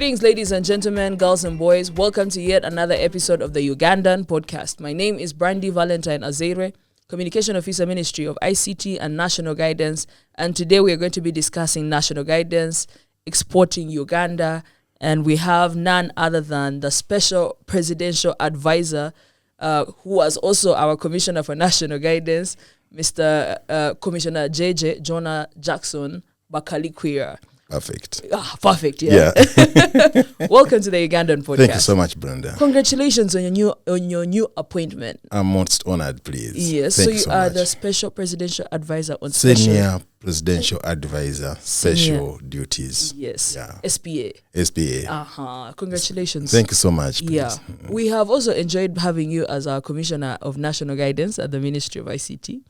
Greetings, ladies and gentlemen, girls and boys. Welcome to yet another episode of the Ugandan Podcast. My name is Brandy Valentine Azeirwe, Communication Officer, Ministry of ICT and National Guidance. And today we are going to be discussing national guidance, exporting Uganda, and we have none other than the Special Presidential Advisor, who was also our Commissioner for National Guidance, Mr. Commissioner Jonah Jackson Bakalikwira. Perfect. Perfect, yeah. Welcome to the Ugandan Podcast. Thank you so much, Brenda. Congratulations on your new appointment. I'm most honored, please. Yes, Thank so you so are much. the Special Presidential Advisor on Senior Presidential Advisor, Special Duties. Yes, Yeah. SPA. SPA. Congratulations. Thank you so much, please. Yeah, we have also enjoyed having you as our Commissioner of National Guidance at the Ministry of ICT.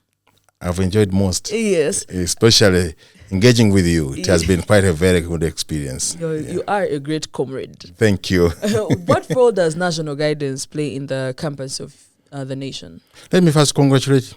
I've enjoyed most. Yes. Especially engaging with you. It has been quite a very good experience. You are a great comrade. Thank you. What role does national guidance play in the campus of the nation? Let me first congratulate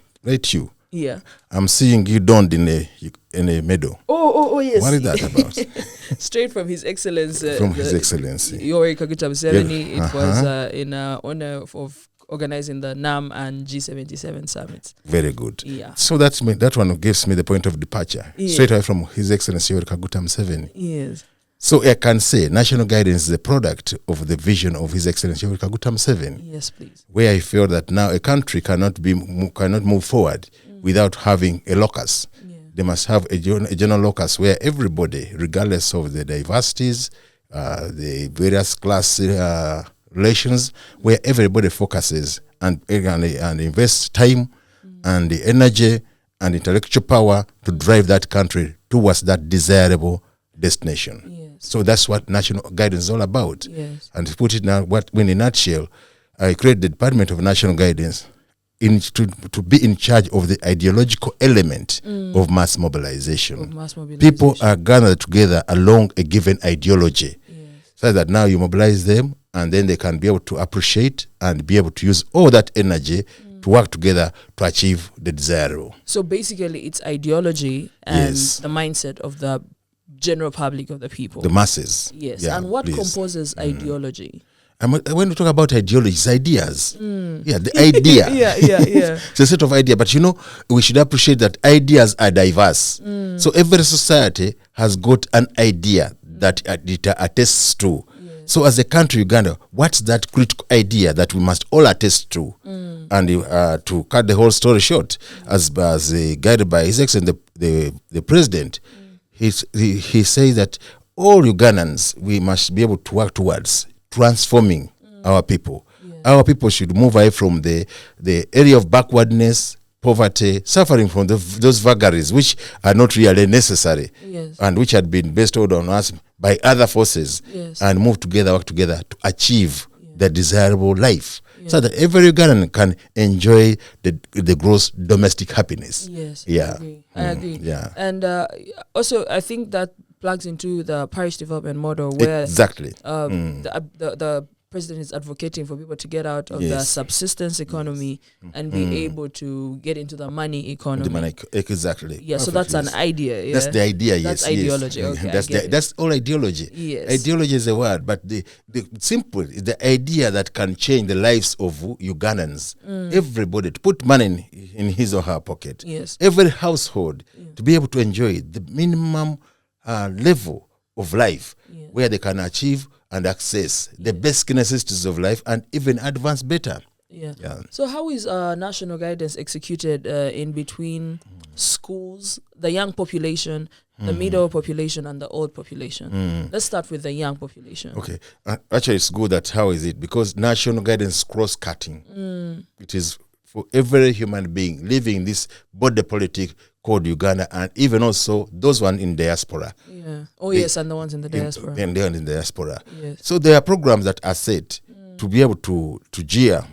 you. Yeah. I'm seeing you donned in a medal. Oh, yes. What is that about? Straight from His Excellency. From His Excellency. Yoweri Kaguta Museveni. Yeah. It was in honor of organizing the NAM and G77 summits. Very good. Yeah. So that one gives me the point of departure. Yeah. Straight away from His Excellency Yoweri Kaguta Museveni. Yes. So I can say national guidance is a product of the vision of His Excellency Yoweri Kaguta Museveni. Yes, please. Where I feel that now a country cannot move forward without having a locus. Yeah. They must have a general locus where everybody, regardless of the diversities, the various class relations, where everybody focuses and invests time and the energy and intellectual power to drive that country towards that desirable destination. Yes. So that's what national guidance is all about. Yes. And to put it now, in a nutshell, I created the Department of National Guidance to be in charge of the ideological element of mass mobilization. People are gathered together along a given ideology, so that now you mobilize them, and then they can be able to appreciate and be able to use all that energy to work together to achieve the desirable. So basically, it's ideology and the mindset of the general public of the people. The masses. Yes. Yeah, and what composes ideology? And when we talk about ideology, it's ideas. Yeah, the idea. Yeah. It's a set of ideas. But we should appreciate that ideas are diverse. So every society has got an idea that it attests to. So as a country, Uganda, what's that critical idea that we must all attest to? And to cut the whole story short, as guided by His Excellency, the President, he says that all Ugandans, we must be able to work towards transforming our people. Our people should move away from the area of backwardness, poverty, suffering from those vagaries which are not really necessary and which had been bestowed on us by other forces, and work together to achieve the desirable life, so that every Ugandan can enjoy the gross domestic happiness. Yes, yeah. I agree. Yeah. And also, I think that plugs into the Parish Development Model, where exactly the President is advocating for people to get out of the subsistence economy and be able to get into the money economy. Exactly. Yeah, so that's an idea. Yeah? That's the idea. That's ideology. Okay, that's all ideology. Yes. Ideology is a word, but the simple is the idea that can change the lives of Ugandans. Everybody to put money in his or her pocket. Yes. Every household to be able to enjoy the minimum level of life where they can achieve and access the basic necessities of life and even advance better. Yeah. So how is national guidance executed in between schools, the young population, the middle population, and the old population? Let's start with the young population. Okay. Actually, it's good that how is it? Because national guidance is cross-cutting. It is for every human being living in this border politic called Uganda, and even also those one in diaspora. Yeah. Oh, yes, and the ones in the diaspora. And they're in the diaspora. Yes. So there are programs that are set to be able to gear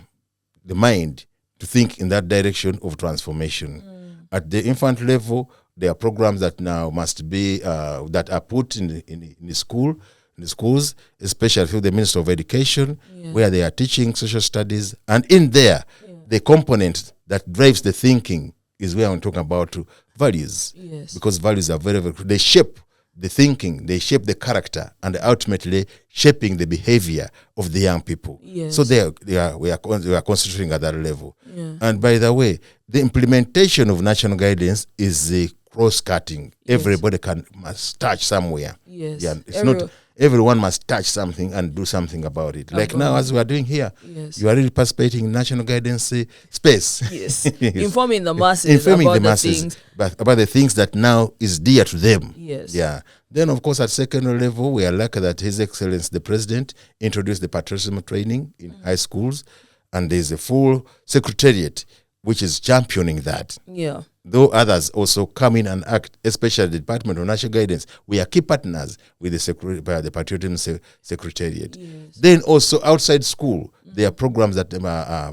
the mind to think in that direction of transformation. At the infant level, there are programs that now must be that are put in the schools, especially through the Minister of Education, where they are teaching social studies, and in there, the component that drives the thinking is where I'm talking about values. Yes. Because values are very, very, they shape the thinking, they shape the character, and ultimately shaping the behavior of the young people. Yes. So we are concentrating at that level. Yeah. And by the way, the implementation of national guidance is the cross-cutting. Yes. Everybody must touch somewhere. Yes. Yeah, it's not everyone must touch something and do something about it. Like now, as we are doing here, yes. you are really participating in national guidance space. Yes. Informing the masses about the things that now is dear to them. Yes. Yeah. Then, of course, at secondary level, we are lucky that His Excellency the President introduced the Patriotism training in high schools, and there's a full secretariat which is championing that. Yeah. Though others also come in and act, especially the Department of National Guidance, we are key partners with the Patriotism Secretariat. Yes. Then also outside school, there are programs that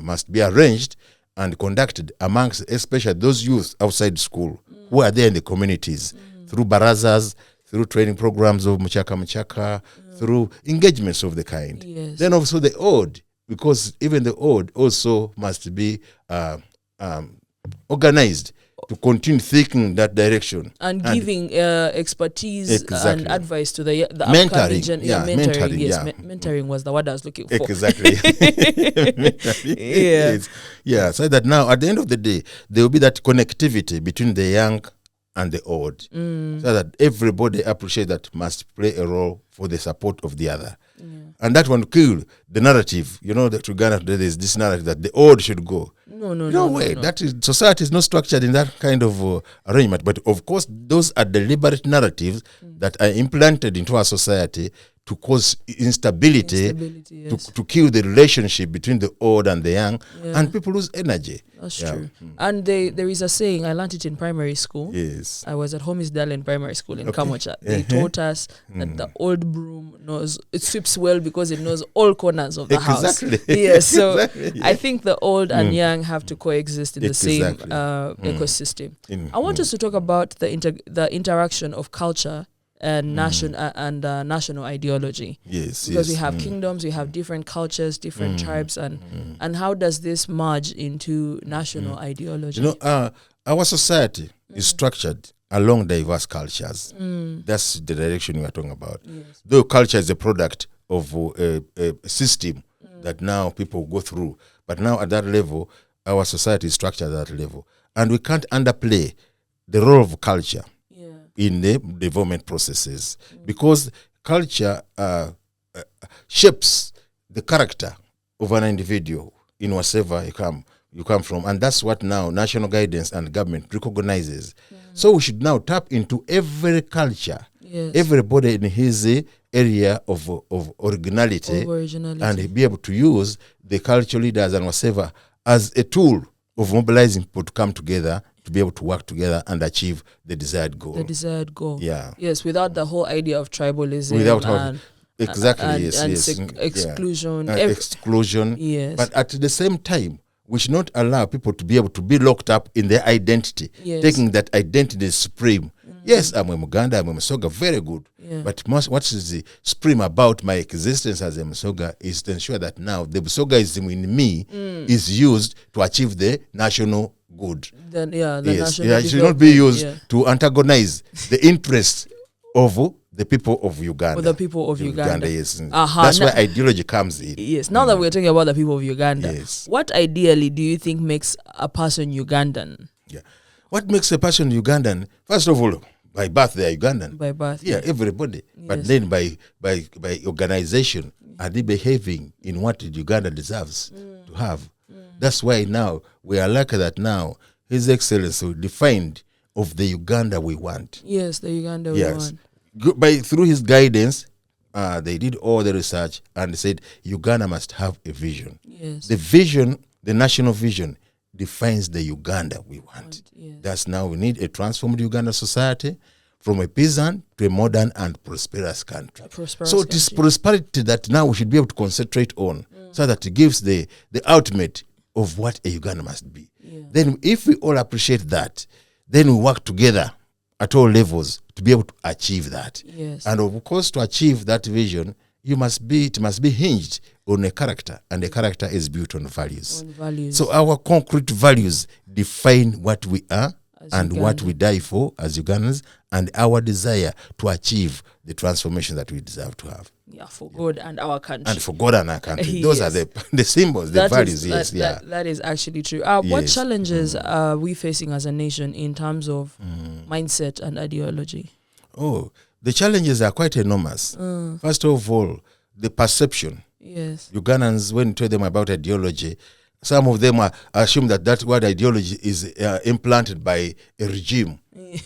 must be arranged and conducted amongst, especially those youth outside school who are there in the communities through barazas, through training programs of Muchaka, through engagements of the kind. Yes. Then also the old, because even the old also must be organized to continue thinking that direction and giving expertise and advice to the mentoring. Mentoring. Yes, mentoring was the word I was looking for. Exactly. Yeah. So that now at the end of the day, there will be that connectivity between the young and the old, so that everybody appreciate that must play a role for the support of the other. And that one kill the narrative. You know that Uganda there is this narrative that the old should go. No way. That is, society is not structured in that kind of arrangement. But of course, those are deliberate narratives that are implanted into our society to cause instability yes. to kill the relationship between the old and the young, and people lose energy. That's true. And there is a saying, I learned it in primary school. Yes. I was at Homies Darling Primary School in Kamocha. They taught us that the old broom it sweeps well because it knows all corners of the house. Yes, so I think the old and young have to coexist in the same ecosystem. I want us to talk about the interaction of culture and national ideology. Yes, because we have kingdoms, we have different cultures, different tribes, and how does this merge into national ideology? You know, our society is structured along diverse cultures. That's the direction we are talking about. Yes. Though culture is a product of a system that now people go through, but now at that level, our society is structured at that level, and we can't underplay the role of culture in the development processes, because culture shapes the character of an individual in whatever you come from, and that's what now national guidance and government recognizes. So we should now tap into every culture, everybody in his area of originality, and be able to use the cultural leaders and whatever as a tool of mobilizing people to come together, to be able to work together and achieve the desired goal. Yeah. Yes, without the whole idea of tribalism. Exclusion. Exclusion. Yes. But at the same time, we should not allow people to be able to be locked up in their identity, taking that identity is supreme. Yes, I'm a Muganda, I'm a Musoga, very good. But what is the supreme about my existence as a Musoga is to ensure that now the Musogaism in me is used to achieve the national good. It should not be used to antagonize the interests of the people of Uganda. For the people of Uganda. Yes. That's where ideology comes in. Yes. Now that we're talking about the people of Uganda, what ideally do you think makes a person Ugandan? Yeah. What makes a person Ugandan? First of all, by birth they are Ugandan. By birth. Yeah, everybody. Yes. But then by organization, are they behaving in what Uganda deserves to have? That's why now we are lucky that now His Excellency defined of the Uganda we want. Yes, the Uganda we want. Through his guidance, they did all the research and said Uganda must have a vision. Yes. The vision, the national vision, defines the Uganda we want. Yes. That's now we need a transformed Uganda society from a peasant to a modern and prosperous country. So it is prosperity that now we should be able to concentrate on, so that it gives the ultimate of what a Uganda must be. Then if we all appreciate that, then we work together at all levels to be able to achieve that. Yes. And of course, to achieve that vision, it must be hinged on a character, and the character is built on values. On values. So our concrete values define what we are and what we die for as Ugandans, and our desire to achieve the transformation that we deserve to have. Yeah, for God and our country. And for God and our country. Those are the symbols, the values. That is actually true. What challenges are we facing as a nation in terms of mindset and ideology? Oh, the challenges are quite enormous. First of all, the perception. Yes. Ugandans, when you tell them about ideology, some of them assume that word ideology is implanted by a regime.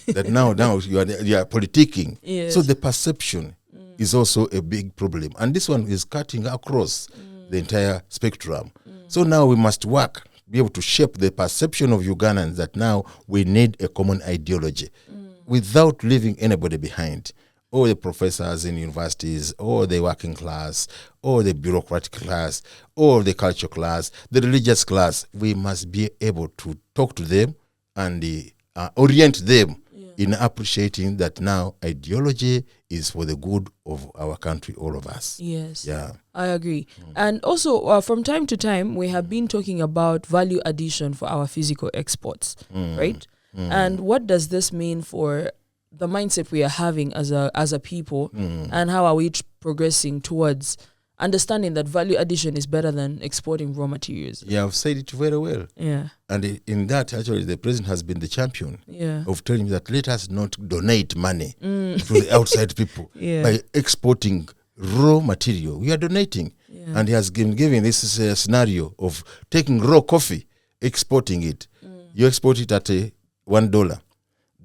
That now you are politicking. Yes. So the perception is also a big problem. And this one is cutting across the entire spectrum. So now we must work, be able to shape the perception of Ugandans that now we need a common ideology without leaving anybody behind. Or the professors in universities, or the working class, or the bureaucratic class, or the cultural class, the religious class. We must be able to talk to them and orient them in appreciating that now ideology is for the good of our country, all of us. Yes. Yeah. I agree. And also, from time to time, we have been talking about value addition for our physical exports, right? And what does this mean for the mindset we are having as a people, and how are we progressing towards understanding that value addition is better than exporting raw materials? Yeah, I've said it very well. Yeah. And in that, actually, the president has been the champion of telling me that let us not donate money to the outside people by exporting raw material. We are donating. Yeah. And he has been giving this scenario of taking raw coffee, exporting it. You export it at $1.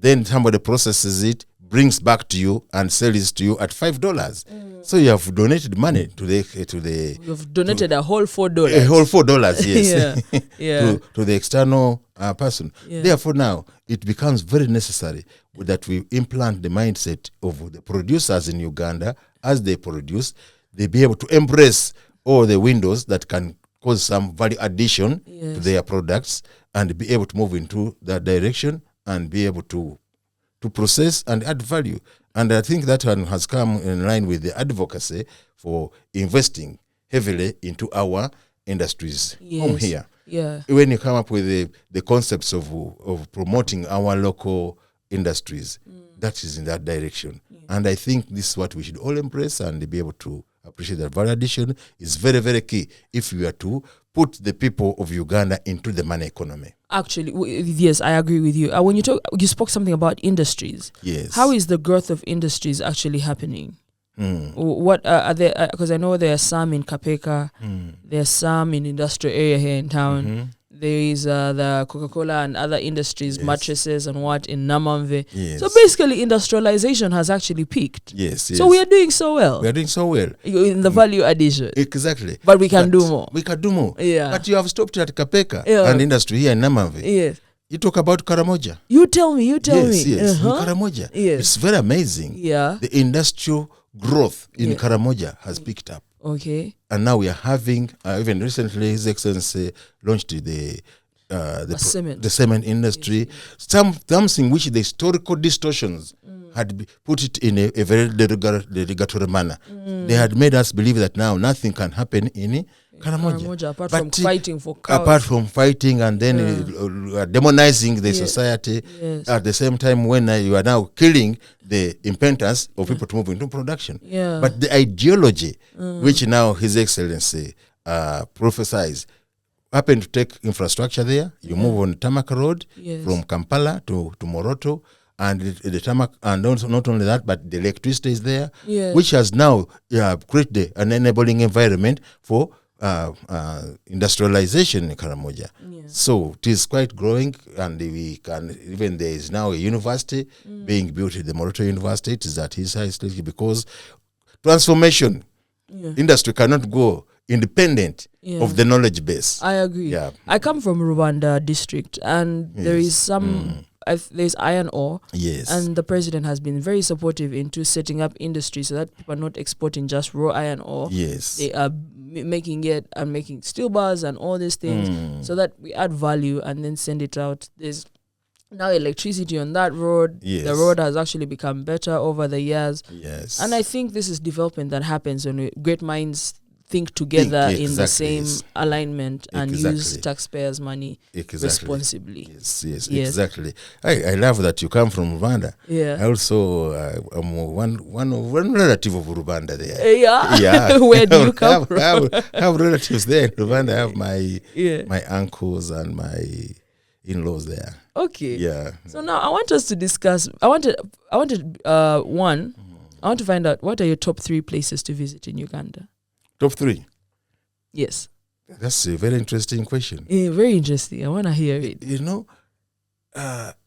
Then somebody processes it, brings back to you, and sells it to you at $5. So you have donated money to the. You've donated a whole $4. A whole $4, yes. Yeah. to the external person. Yeah. Therefore, now it becomes very necessary that we implant the mindset of the producers in Uganda. As they produce, they be able to embrace all the windows that can cause some value addition to their products, and be able to move into that direction and be able to process and add value. And I think that one has come in line with the advocacy for investing heavily into our industries home here. Yeah. When you come up with the concepts of promoting our local industries, that is in that direction. And I think this is what we should all embrace and be able to appreciate that value addition is very, very key if we are to put the people of Uganda into the money economy. Actually, yes, I agree with you. When you spoke something about industries. Yes. How is the growth of industries actually happening? What are there? Because I know there are some in Kapeka, there are some in industrial area here in town. There is the Coca-Cola and other industries, mattresses and what in Namamve. Yes. So basically, industrialization has actually peaked. Yes. So we are doing so well. We are doing so well In the value addition. Exactly. But we can do more. We can do more. Yeah. But you have stopped at Kapeka and industry here in Namamve. Yes. You talk about Karamoja. You tell me. Yes. In Karamoja. Yes. It's very amazing. Yeah. The industrial growth in Karamoja has picked up. Okay. And now we are having, even recently, His Excellency launched the cement industry. Something which the historical distortions had put it in a very derogatory manner. They had made us believe that now nothing can happen in Karamoja. Apart from fighting for cows. Apart from fighting and then demonizing the society. Yes. At the same time, when you are now killing the impetus of people to move into production. Yeah. But the ideology, which now His Excellency prophesies, happen to take infrastructure there. You move on Tamaka Road from Kampala to Moroto, and the tarmac, and also not only that, but the electricity is there, which has now created an enabling environment for industrialization in Karamoja. So it is quite growing, and we can even there is now a university being built at the Moroto University. It is at his high stage because transformation industry cannot go independent of the knowledge base. I agree. Yeah. I come from Rwanda district, and there is some there's iron ore. Yes. And the president has been very supportive into setting up industry so that people are not exporting just raw iron ore. Yes. They are making it and making steel bars and all these things so that we add value and then send it out. There's now electricity on that road. Yes. The road has actually become better over the years. Yes. And I think this is development that happens when great minds think together in the exactly, same yes. alignment and use Exactly. taxpayers' money Exactly. responsibly. Yes, Yes. exactly. I love that you come from Rwanda. Yeah. I also am one relative of Rwanda there. Yeah. Where do you come from? Have relatives there in Rwanda. I have Yeah. my uncles and my in-laws there. Okay. Yeah. So now I want us to discuss. I want to find out, what are your top 3 places to visit in Uganda? Top 3. Yes. That's a very interesting question. Very interesting. I want to hear it. You know,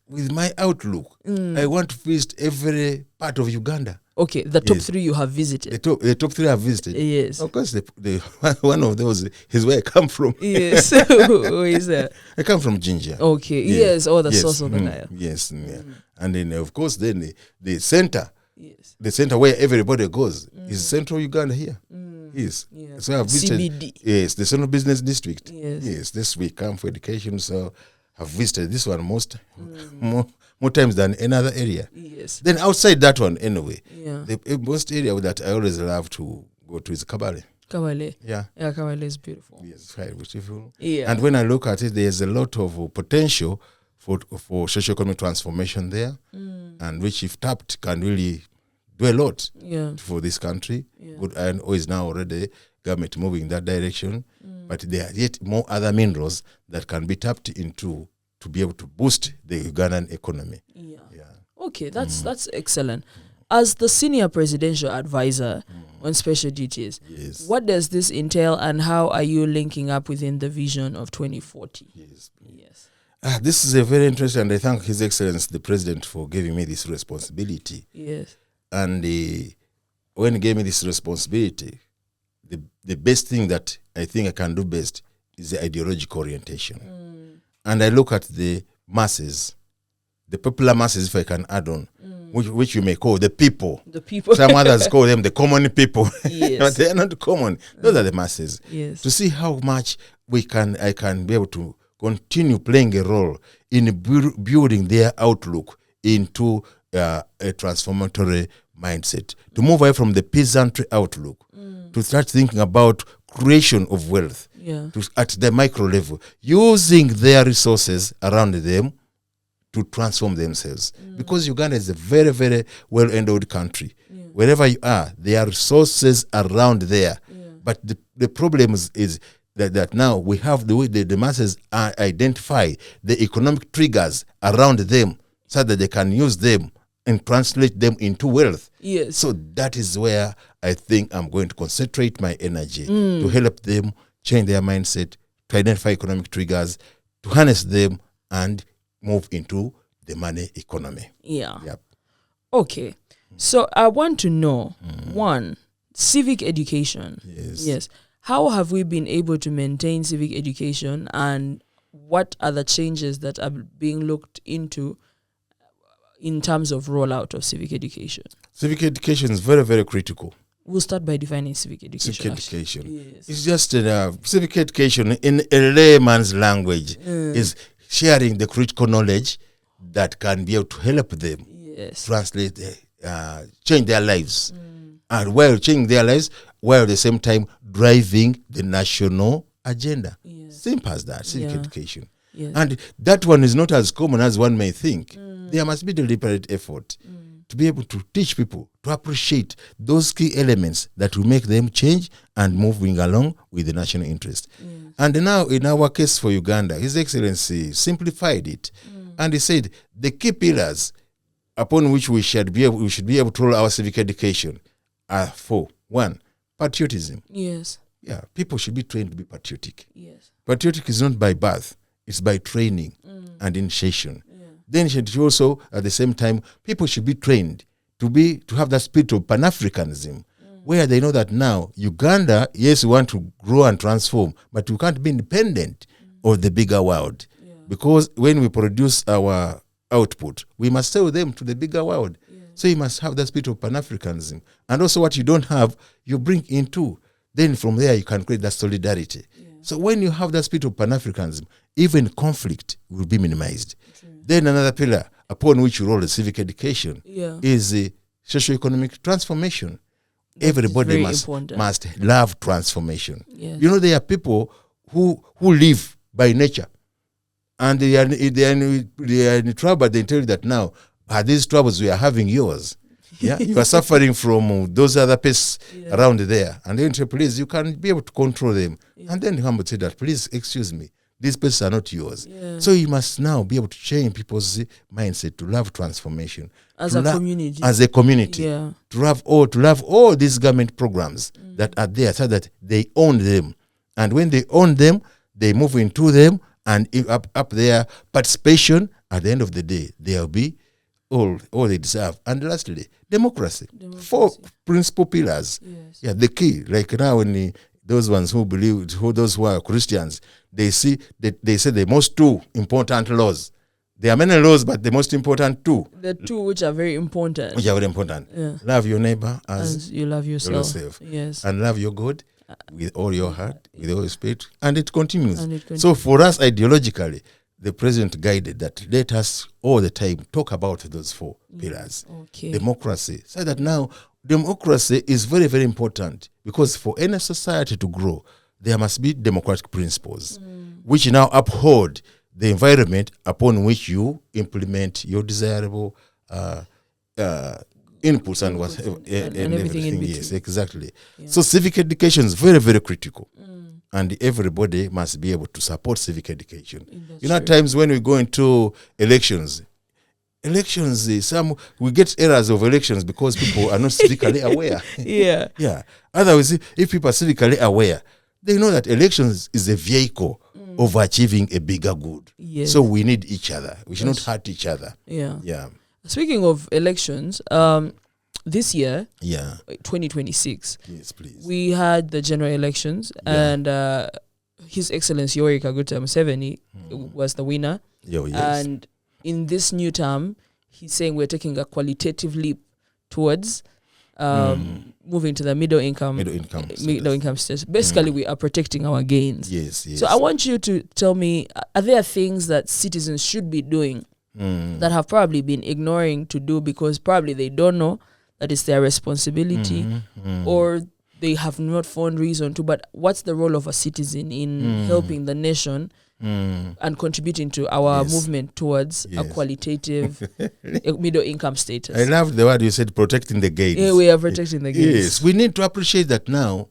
with my outlook, I want to visit every part of Uganda. Okay, the top Yes. 3 you have visited. The top 3 I've visited. Yes. Of course, the one of those is where I come from. Yes. Who is that? I come from Jinja. Okay. Yeah. Yes. Oh, the Yes. source of the Nile. Yes. Yeah. And then, of course, then the center, Yes. the center where everybody goes is Central Uganda here. Yes. Yeah. So I've visited. CBD. Yes, the Central Business District. Yes. This week come for education. So I've visited this one more times than another area. Yes. Then outside that one, anyway, Yeah. the most area that I always love to go to is Kabale. Kawale. Yeah. Yeah, Kawale is beautiful. Yes, very beautiful. Yeah. And when I look at it, there's a lot of potential for socio-economic transformation there, and which, if tapped, can really do a lot Yeah. for this country. Yeah. Good, and is now already government moving in that direction, but there are yet more other minerals that can be tapped into to be able to boost the Ugandan economy. Yeah. Yeah. Okay, that's excellent. As the senior presidential advisor on special duties, Yes. what does this entail, and how are you linking up within the vision of 2040? Yes. Yes. This is a very interesting, and I thank His Excellency the President for giving me this responsibility. Yes. And when he gave me this responsibility, the best thing that I think I can do best is the ideological orientation. And I look at the masses, the popular masses, if I can add on, which you may call the people. The people. Some others call them the common people. Yes. But they are not common. Those are the masses. Yes. To see how much I can be able to continue playing a role in building their outlook into a transformatory mindset, to move away from the peasantry outlook, to start thinking about creation of wealth, Yeah. at the micro level, using their resources around them to transform themselves. Because Uganda is a very, very well-endowed country. Yeah. Wherever you are, there are resources around there. Yeah. But the problem is that now we have the way the masses identify the economic triggers around them so that they can use them and translate them into wealth. Yes. So that is where I think I'm going to concentrate my energy to help them change their mindset, to identify economic triggers, to harness them, and move into the money economy. Yeah. Yep. Okay. So I want to know, one, civic education. Yes. How have we been able to maintain civic education, and what are the changes that are being looked into in terms of rollout of civic education? Civic education is very, very critical. We'll start by defining civic education. Civic actually. education. Yes. It's just civic education in a layman's language is sharing the critical knowledge that can be able to help them Yes. translate, change their lives. And while changing their lives, while at the same time driving the national agenda. Yes. Simple as that, civic Yeah. education. Yes. And that one is not as common as one may think. There must be deliberate effort to be able to teach people to appreciate those key elements that will make them change and moving along with the national interest. And now in our case for Uganda, His Excellency simplified it. And he said the key pillars upon which we should be able to roll our civic education are 4. 1, patriotism. Yes. Yeah, people should be trained to be patriotic. Yes. Patriotic is not by birth, it's by training and initiation. Then should also, at the same time, people should be trained to have that spirit of Pan-Africanism, where they know that now Uganda, yes, we want to grow and transform, but we can't be independent of the bigger world. Because when we produce our output, we must sell them to the bigger world. So you must have that spirit of Pan-Africanism. And also what you don't have, you bring into. Then from there you can create that solidarity. So when you have that spirit of Pan-Africanism, even conflict will be minimized. Then another pillar upon which you roll the civic education is the socio-economic transformation, everybody must love transformation. Yes. You know, there are people who live by nature, and they are in trouble. They tell you that now, are these troubles we are having yours? Yeah, you are suffering from those other pests around there, and then please, you can be able to control them. And then Humble said that, please, excuse me, these pests are not yours. Yeah. So you must now be able to change people's mindset to love transformation as a community. As a community, to love all these government programs that are there, so that they own them, and when they own them, they move into them, and up their participation. At the end of the day, there will be all they deserve. And lastly, democracy. 4 principal pillars. Yes. Yeah, the key. Like now, when those ones who believe, those who are Christians, they say the most 2 important laws. There are many laws, but the most important 2. The 2 which are very important. Yeah. Love your neighbor as you love yourself. Yes. And love your God with all your heart, with all your spirit. And it continues. So for us, ideologically, the president guided that let us all the time talk about those 4 pillars. Okay. Democracy. So that now democracy is very, very important, because for any society to grow, there must be democratic principles, which now uphold the environment upon which you implement your desirable inputs and whatever and everything in between. Yes, exactly. Yeah. So civic education is very, very critical. And everybody must be able to support civic education. You know, at times when we go into elections, we get errors of elections because people are not civically aware. Yeah. Otherwise, if people are civically aware, they know that elections is a vehicle of achieving a bigger good. Yes. So we need each other. We should not hurt each other. Yeah. Speaking of elections, this year, 2026, yes, please, we had the general elections, and His Excellency Yoweri Kaguta Museveni was the winner. Yes. And in this new term, he's saying we're taking a qualitative leap towards moving to the middle income status. Basically, we are protecting our gains. Yes. So I want you to tell me, are there things that citizens should be doing that have probably been ignoring to do because probably they don't know that it's their responsibility, or they have not found reason to? But what's the role of a citizen in helping the nation and contributing to our movement towards a qualitative middle income status? I love the word you said, protecting the gains. Yeah, we are protecting the gains. Yes, we need to appreciate that now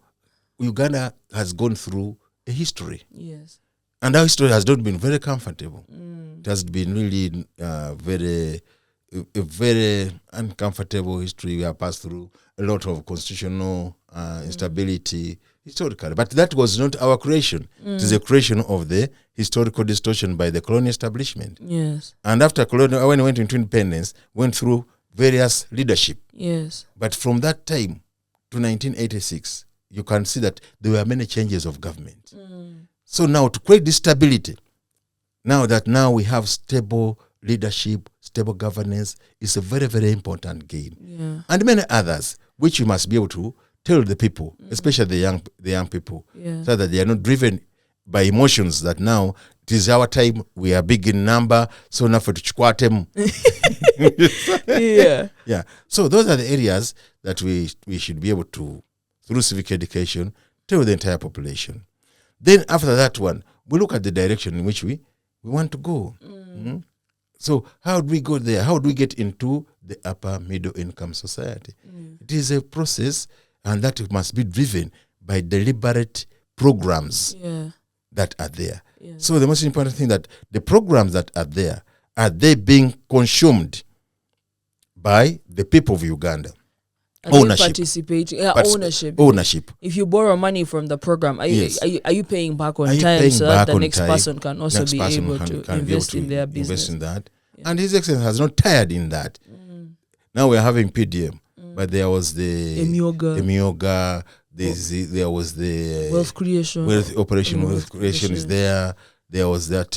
Uganda has gone through a history. Yes. And our history has not been very comfortable. It has been really a very uncomfortable history. We have passed through a lot of constitutional instability historically. But that was not our creation. It is a creation of the historical distortion by the colonial establishment. Yes. And after colonial, when we went into independence, went through various leadership. Yes. But from that time to 1986, you can see that there were many changes of government. So now to create this stability, now we have stable leadership, stable governance, is a very, very important gain. Yeah. And many others, which you must be able to tell the people, especially the young people, so that they are not driven by emotions that now it is our time, we are big in number, so now for Chikwatemu. Yeah. So those are the areas that we should be able to, through civic education, tell the entire population. Then after that one, we look at the direction in which we want to go. So how do we go there? How do we get into the upper middle income society? It is a process, and that must be driven by deliberate programs that are there. So the most important thing, that the programs that are there, are they being consumed by the people of Uganda? Ownership. Ownership. If you borrow money from the program, are you paying back on time so that the next person can also be able to invest in their business? Invest in that. And His Excellency has not tired in that. Now we're having PDM, but there was the Emioga, there was the wealth creation. Wealth creation is there. There was that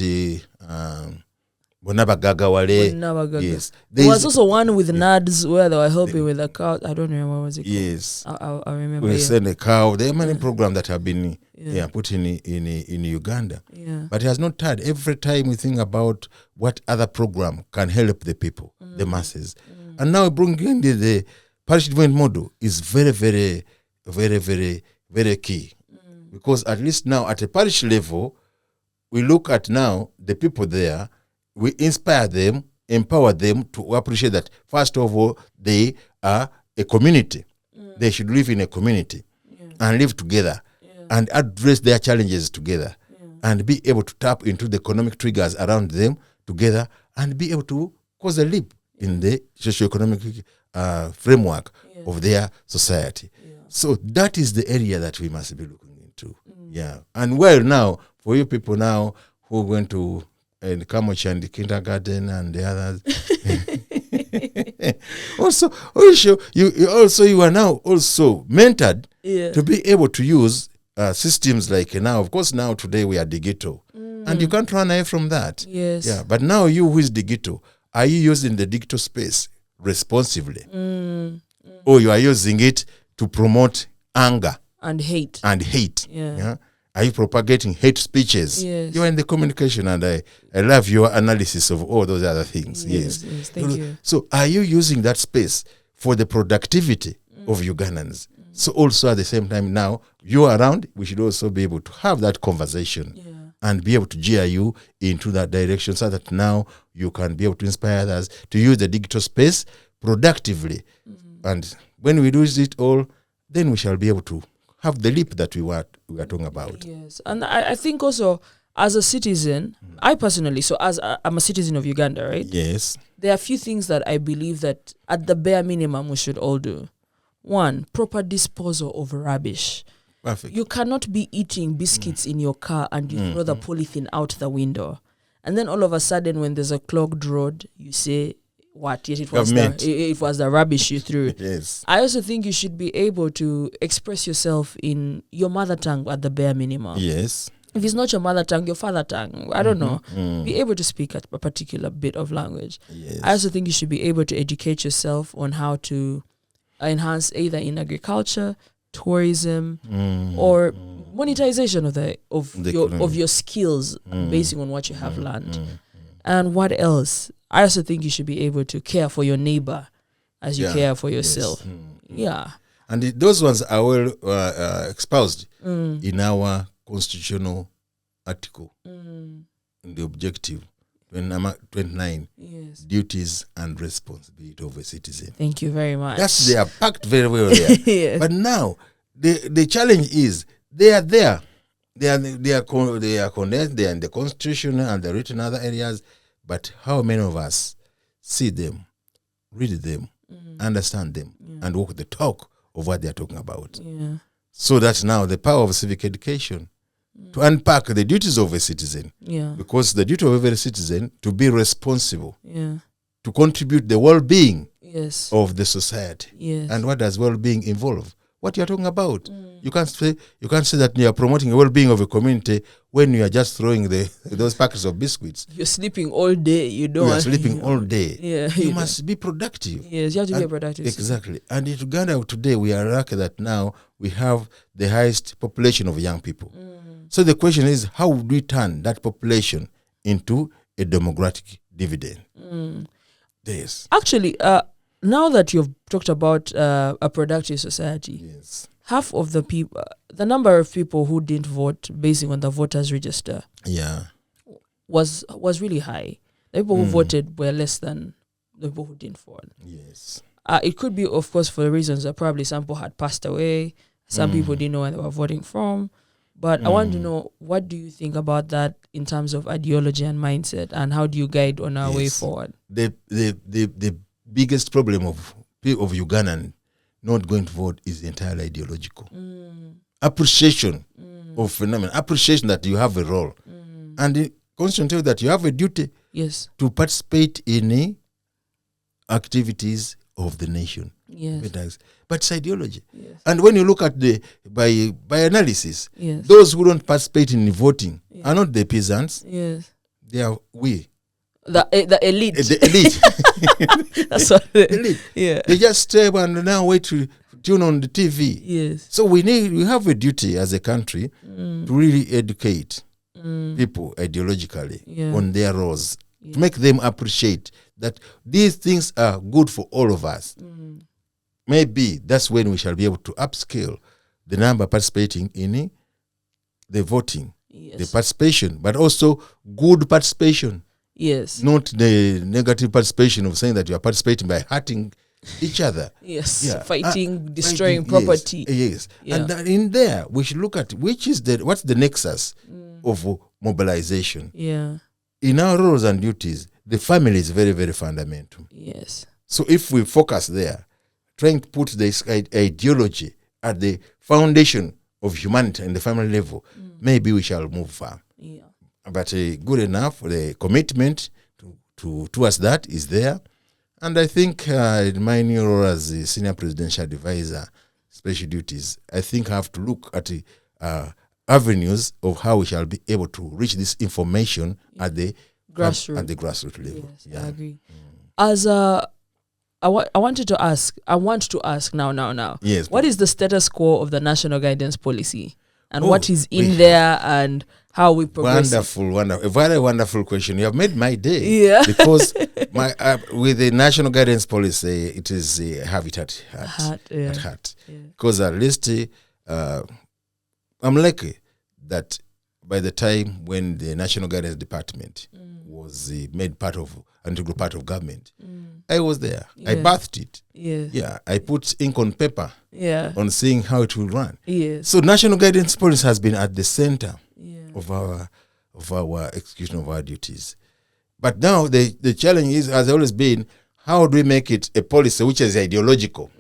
Bonabagagawale. Yes. There was also one with NADS where they were helping with the cow. I don't remember what was it called. Yes. I remember. We send a cow. There are many programs that have been put in Uganda. Yeah. But it has not tired. Every time we think about what other program can help the people, the masses. And now bringing the parish development model is very, very, very, very, very key. Because at least now at a parish level, we look at now the people there, we inspire them, empower them to appreciate that, first of all, they are a community. They should live in a community and live together and address their challenges together and be able to tap into the economic triggers around them together and be able to cause a leap in the socio-economic framework of their society. So that is the area that we must be looking into. Yeah. And well, now, for you people now who are going to Kamocha and the kindergarten and the others, you are now also mentored to be able to use systems like now. Of course, now today we are digital, and you can't run away from that. Yes. Yeah. But now you who is digital, are you using the digital space responsibly, or you are using it to promote anger and hate? Yeah. Are you propagating hate speeches? Yes. You are in the communication, and I love your analysis of all those other things. Yes. Thank you. So are you using that space for the productivity of Ugandans? So also at the same time now, you are around, we should also be able to have that conversation and be able to gear you into that direction so that now you can be able to inspire others to use the digital space productively. And when we do it all, then we shall be able to have the leap that we are talking about. Yes. And I think also as a citizen, I personally, so as I'm a citizen of Uganda, right? Yes. There are a few things that I believe that at the bare minimum we should all do. One, proper disposal of rubbish. Perfect. You cannot be eating biscuits in your car and you throw the polythene out the window. And then all of a sudden when there's a clogged road, you say, what? Yes, it was the rubbish you threw. Yes. I also think you should be able to express yourself in your mother tongue at the bare minimum. Yes. If it's not your mother tongue, your father tongue, I don't know, be able to speak a particular bit of language. Yes. I also think you should be able to educate yourself on how to enhance either in agriculture, tourism, or monetization of your skills based on what you have learned. And what else? I also think you should be able to care for your neighbor as you care for yourself. Yeah. And those ones are well espoused in our constitutional article, in the objective 29, duties and responsibility of a citizen. Thank you very much. They are packed very well there. Yes. But now the challenge is they are there. They are condensed. They are in the constitution and they're written in other areas. But how many of us see them, read them, understand them, and walk the talk of what they are talking about? Yeah. So that's now the power of civic education to unpack the duties of a citizen. Yeah. Because the duty of every citizen to be responsible, to contribute the well-being of the society. Yes. And what does well-being involve? What you are talking about? You can't say that you are promoting the well-being of a community when you are just throwing those packets of biscuits. You're sleeping all day. You are sleeping all day. Yeah, you must be productive. Yes, you have to be productive. Exactly. And in Uganda today, we are lucky that now we have the highest population of young people. So the question is, how would we turn that population into a democratic dividend? Yes. Actually, now that you've talked about a productive society, half of the people, the number of people who didn't vote based on the voters register, was really high. The people who voted were less than the people who didn't vote. Yes. It could be, of course, for the reasons that probably some people had passed away, some people didn't know where they were voting from. But I want to know, what do you think about that in terms of ideology and mindset, and how do you guide on our way forward? The biggest problem of Ugandan not going to vote is entirely ideological. Appreciation of phenomenon, appreciation that you have a role. And the Constitution tells that you have a duty to participate in activities of the nation. Yes. But it's ideology. Yes. And when you look at by analysis, those who don't participate in voting are not the peasants. Yes. They are we. The elite. The elite. That's what the elite. Yeah. They just stay and now wait to tune on the TV. Yes. So we have a duty as a country to really educate people ideologically on their roles, to make them appreciate that these things are good for all of us. maybe that's when we shall be able to upscale the number participating in the voting, the participation, but also good participation. Yes. Not the negative participation of saying that you are participating by hurting each other. Yes. Yeah. Fighting, destroying property. Yes. Yeah. And that in there, we should look at what's the nexus of mobilization. Yeah. In our roles and duties, the family is very, very fundamental. Yes. So if we focus there, trying to put this ideology at the foundation of humanity and the family level, maybe we shall move far. Yeah. But good enough, the commitment towards that is there. And I think in my new role as the Senior Presidential Advisor, Special Duties, I think I have to look at the avenues of how we shall be able to reach this information at the grassroots level. Yes, yeah. I agree. As I want to ask now. Yes. What is the status quo of the national guidance policy, and what is in there, and how we progress? Wonderful. A very wonderful question. You have made my day. Yeah. Because with the national guidance policy, it is habitat at heart. Because at least I'm lucky that by the time when the National Guidance Department was made an integral part of government, I was there. Yeah. I birthed it. Yes. Yeah. I put ink on paper on seeing how it will run. Yes. So national guidance policy has been at the center of our execution of our duties. But now the challenge has always been, how do we make it a policy which is ideological,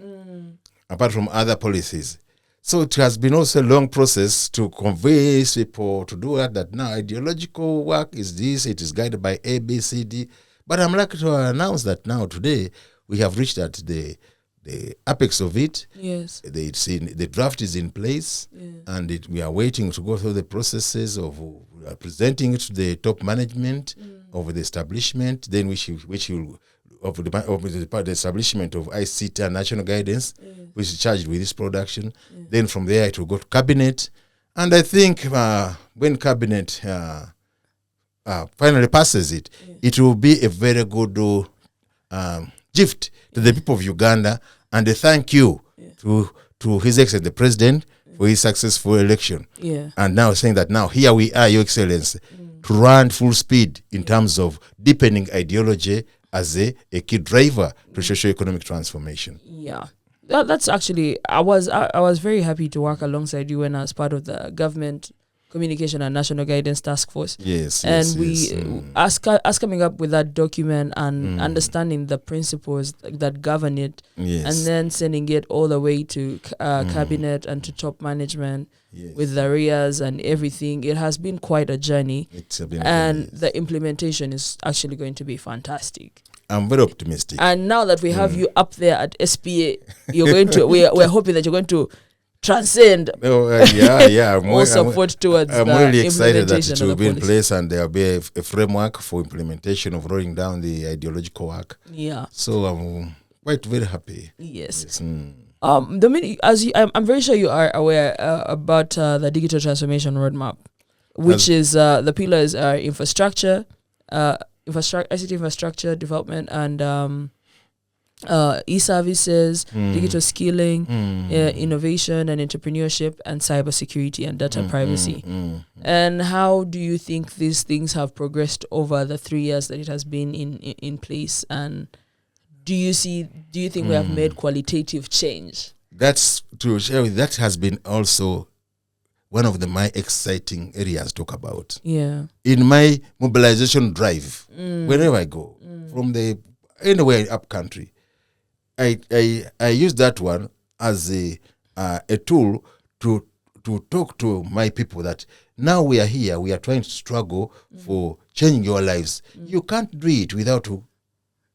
apart from other policies? So it has been also a long process to convince people to do that now ideological work is this, it is guided by A, B, C, D. But I'm lucky to announce that now today we have reached at the apex of it. Yes. The draft is in place, and we are waiting to go through the processes of presenting it to the top management of the establishment, then which will of the establishment of ICT and national guidance, which is charged with this production. Then from there it will go to cabinet, and I think when cabinet finally passes it, it will be a very good gift to the people of Uganda, and a thank you to His Excellency the President for his successful election. Yeah. And now saying that now here we are, Your Excellency, to run full speed in terms of deepening ideology as a key driver to socio-economic transformation. Yeah. That's actually, I was very happy to work alongside you when I was part of the government communication and national guidance task force. Yes. Us coming up with that document and understanding the principles that govern it, and then sending it all the way to cabinet and to top management with the areas and everything. It has been quite a journey, the implementation is actually going to be fantastic. I'm very optimistic. And now that we have you up there at SPA, you're going to we're hoping that you're going to transcend more support towards I'm the really excited that it will be in policy. place, and there will be a framework for implementation of rolling down the ideological work. Yeah. So I'm quite very happy. Yes. Yes. I'm very sure you are aware about the digital transformation roadmap, which is the pillars are infrastructure, ICT infrastructure development, and e-services, digital skilling, innovation and entrepreneurship, and cybersecurity and data privacy. And how do you think these things have progressed over the 3 years that it has been in place? And do you think we have made qualitative change? That's to share with. That has been also one of my exciting areas to talk about. Yeah. In my mobilization drive, wherever I go, from anywhere up country, I use that one as a tool to talk to my people that now we are here, we are trying to struggle for changing your lives. You can't do it without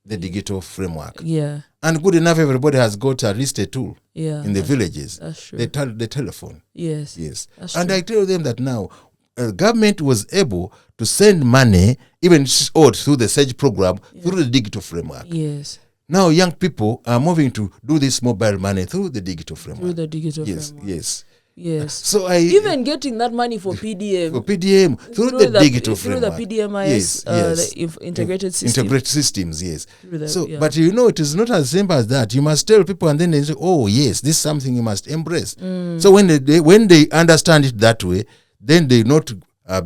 the digital framework. Yeah. And good enough, everybody has got at least a tool in the villages. That's true. The telephone. Yes. That's and true. I tell them that now, government was able to send money, even through the SAGE program, through the digital framework. Yes. Now young people are moving to do this mobile money through the digital framework. Framework. Yes. Yes. So I even getting that money for PDM. For PDM through the digital through framework. the PDMIS, the integrated system. Integrated systems, yes. So, but it is not as simple as that. You must tell people, and then they say, "Oh, yes, this is something you must embrace." So when they understand it that way, then they not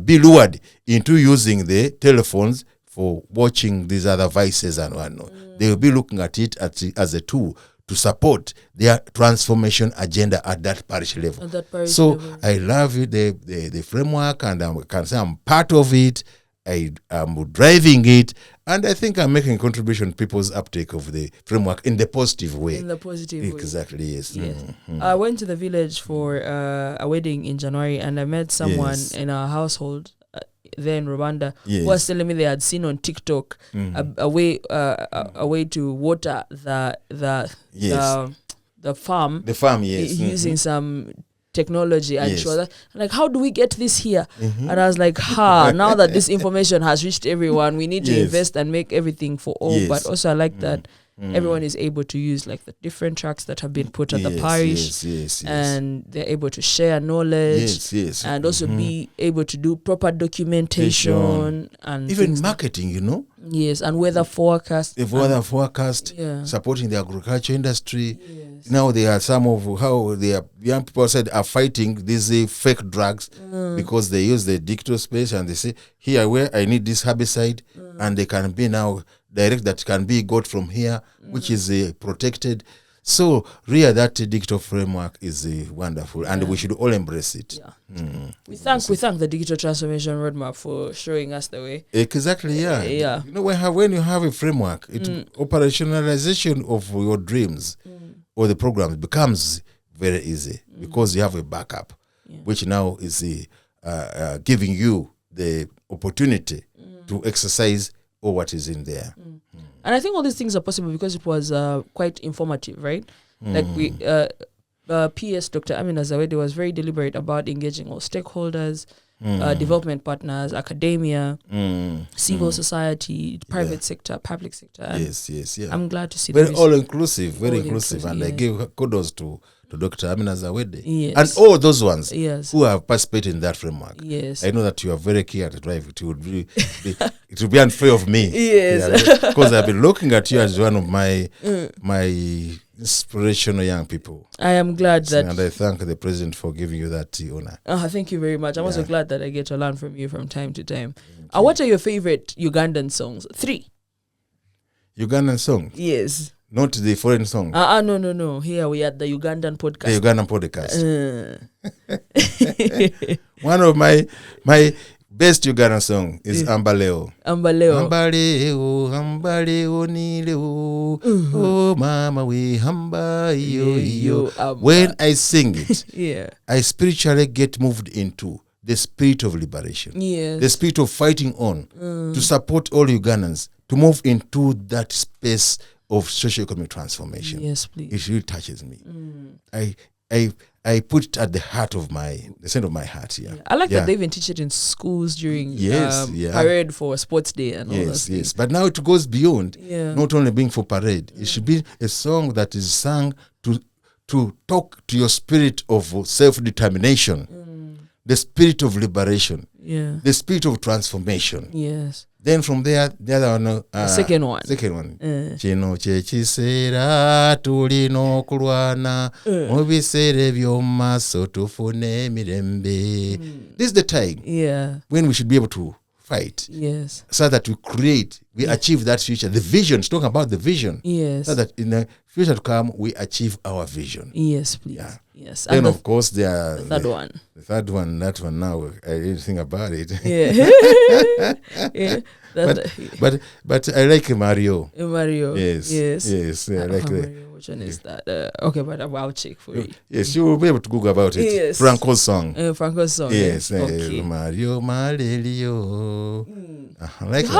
be lured into using the telephones for watching these other vices and whatnot. They will be looking at it as a tool to support their transformation agenda at that parish level. I love it, the framework, and I can say I'm part of it. I'm driving it, and I think I'm making a contribution to people's uptake of the framework in the positive way. Exactly, yes. I went to the village for a wedding in January, and I met someone in our household there in Rwanda who was telling me they had seen on TikTok a way to water the farm. The farm, yes. Using some technology, and she was like, how do we get this here? And I was like, now that this information has reached everyone, we need to invest and make everything for all. But also I like that everyone is able to use like the different tracks that have been put at the parish, and they're able to share knowledge, and also be able to do proper documentation and even marketing, Yes, and weather forecast. Supporting the agriculture industry. Now there are some of how the young people said are fighting these fake drugs because they use the digital space, and they say, here where I need this herbicide, and they can be now direct that can be got from here, which is protected. So really that digital framework is wonderful, and we should all embrace it. We thank the Digital Transformation Roadmap for showing us the way. Exactly, when you have a framework, operationalization of your dreams or the programs becomes very easy because you have a backup, which now is giving you the opportunity to exercise all what is in there. And I think all these things are possible because it was quite informative, right? Like PS Dr. Amin Azeirwe was very deliberate about engaging all stakeholders, development partners, academia, civil society, private sector, public sector. And I'm glad to see that. Very all-inclusive, and I give kudos to Dr. Amin Azeirwe and all those ones who have participated in that framework. I know that you are very keen to drive it. It would be unfair of me. Because I've been looking at you as one of my inspirational young people. I am glad that... And I thank the President for giving you that honor. Thank you very much. I'm also glad that I get to learn from you from time to time. What are your favorite Ugandan songs? 3. Ugandan songs? Yes. Not the foreign song. No. Here we are at the Ugandan Podcast. The Ugandan Podcast. One of my best Ugandan song is Ambaleo. Ambaleo nileo. Oh mama we hamba yo. When I sing it, I spiritually get moved into the spirit of liberation. The spirit of fighting on to support all Ugandans to move into that space of socio-economic transformation. Yes, please. It really touches me. I put it at the center of my heart. I like that they even teach it in schools during parade for sports day and all that. Yes. But now it goes beyond not only being for parade. It should be a song that is sung to talk to your spirit of self-determination, the spirit of liberation, the spirit of transformation. Yes. Then from there, the other one, second one. Chino chechisera tulino kulwana mubisere by'omaso tufune mirembe. This is the time when we should be able to fight. So that we achieve that future. The vision, talking about the vision. So that in the future to come, we achieve our vision. Yes, please. Yes. Then of course the third one. The third one, that one now, I didn't think about it. But I like Mario. Yes. I like Mario. Which one is that? Okay, but I'll check for you. Yes, you will be able to Google about it. Yes. Franco's song. Yes. Okay. Mario Malelio.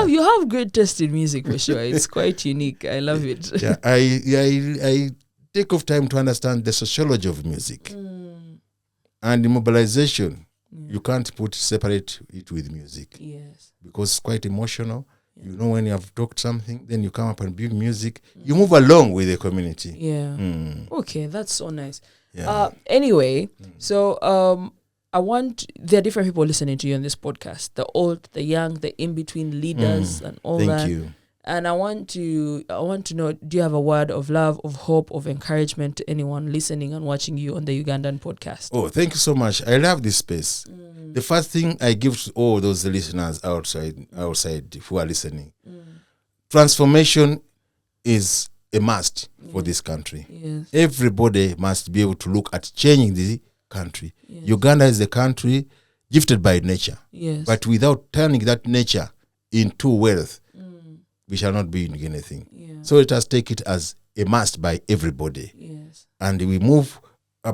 You have great taste in music for sure. It's quite unique. I love it. I take off time to understand the sociology of music and the mobilization. You can't separate it with music. Yes. Because it's quite emotional. You know, when you have talked something, then you come up and build music. You move along with the community. Yeah. Okay, that's so nice. Yeah. Anyway, so there are different people listening to you on this podcast. The old, the young, the in-between leaders and all that. Thank you. And I want to know, do you have a word of love, of hope, of encouragement to anyone listening and watching you on the Ugandan podcast? Oh, thank you so much. I love this space. The first thing I give to all those listeners outside who are listening, transformation is a must for this country. Yes. Everybody must be able to look at changing the country. Yes. Uganda is a country gifted by nature. Yes. But without turning that nature into wealth, we shall not be doing anything. Yeah. So let us take it as a must by everybody. Yes. And we move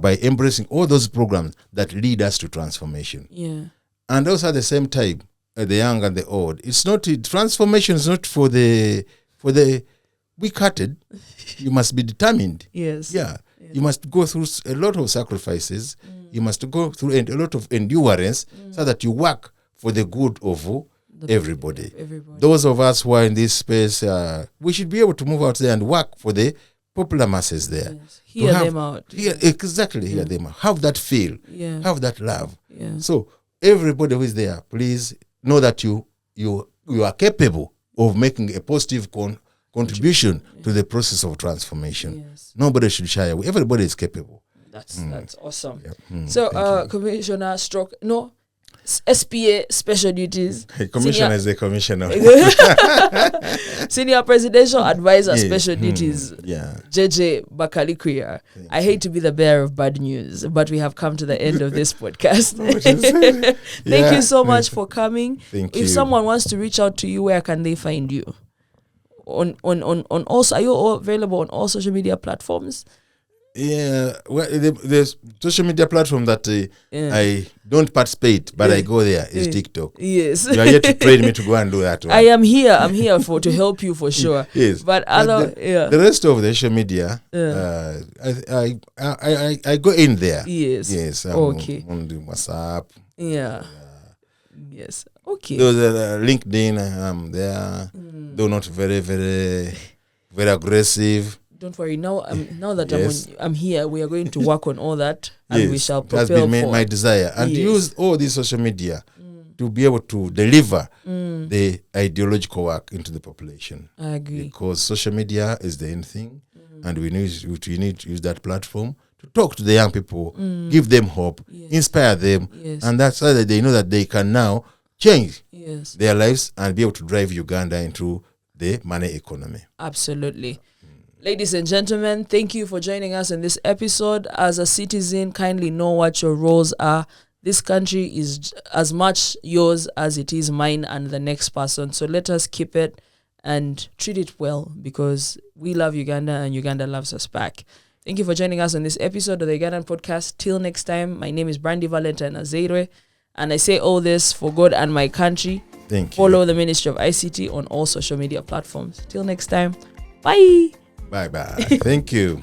by embracing all those programs that lead us to transformation. Yeah. And also at the same time, the young and the old, transformation is not for the weak-hearted. You must be determined. Yes. Yeah. You must go through a lot of sacrifices. You must go through a lot of endurance so that you work for the good of everybody. Those of us who are in this space, we should be able to move out there and work for the popular masses there. Yes. Hear them out. Hear them out. Have that feel. Yeah. Have that love. Yeah. So everybody who is there, please know that you are capable of making a positive contribution to the process of transformation. Yes. Nobody should shy away. Everybody is capable. That's awesome. Yep. So, Commissioner SPA Special Duties. Commissioner is the commissioner. Senior Presidential Advisor Special Duties. Yeah. JJ Bakalikwira. I hate to be the bearer of bad news, but we have come to the end of this podcast. Thank you so much for coming. Thank you. If someone wants to reach out to you, where can they find you? On also, are you all available on all social media platforms? Yeah, well, the social media platform that I don't participate, but I go there is TikTok. Yes. You are yet to train me to go and do that one. I am here. I'm here to help you for sure. Yes. But the rest of the social media, I go in there. Yes. Yes. Okay. On the WhatsApp. Yeah. Yes. Okay. Those are LinkedIn. I'm there. Though not very, very, very aggressive. Don't worry. Now that I'm here, we are going to work on all that, and we shall propel forward. That's been my forward. desire, and use all these social media to be able to deliver the ideological work into the population. I agree. Because social media is the end thing, and we need to use that platform to talk to the young people, give them hope, inspire them, and that's how they know that they can now change their lives and be able to drive Uganda into the money economy. Absolutely. Ladies and gentlemen, thank you for joining us in this episode. As a citizen, kindly know what your roles are. This country is as much yours as it is mine and the next person. So let us keep it and treat it well, because we love Uganda and Uganda loves us back. Thank you for joining us on this episode of the Ugandan Podcast. Till next time, my name is Brandy Valentine Azeirwe, and I say all this for God and my country. Thank you. Follow the Ministry of ICT on all social media platforms. Till next time, bye. Bye-bye. Thank you.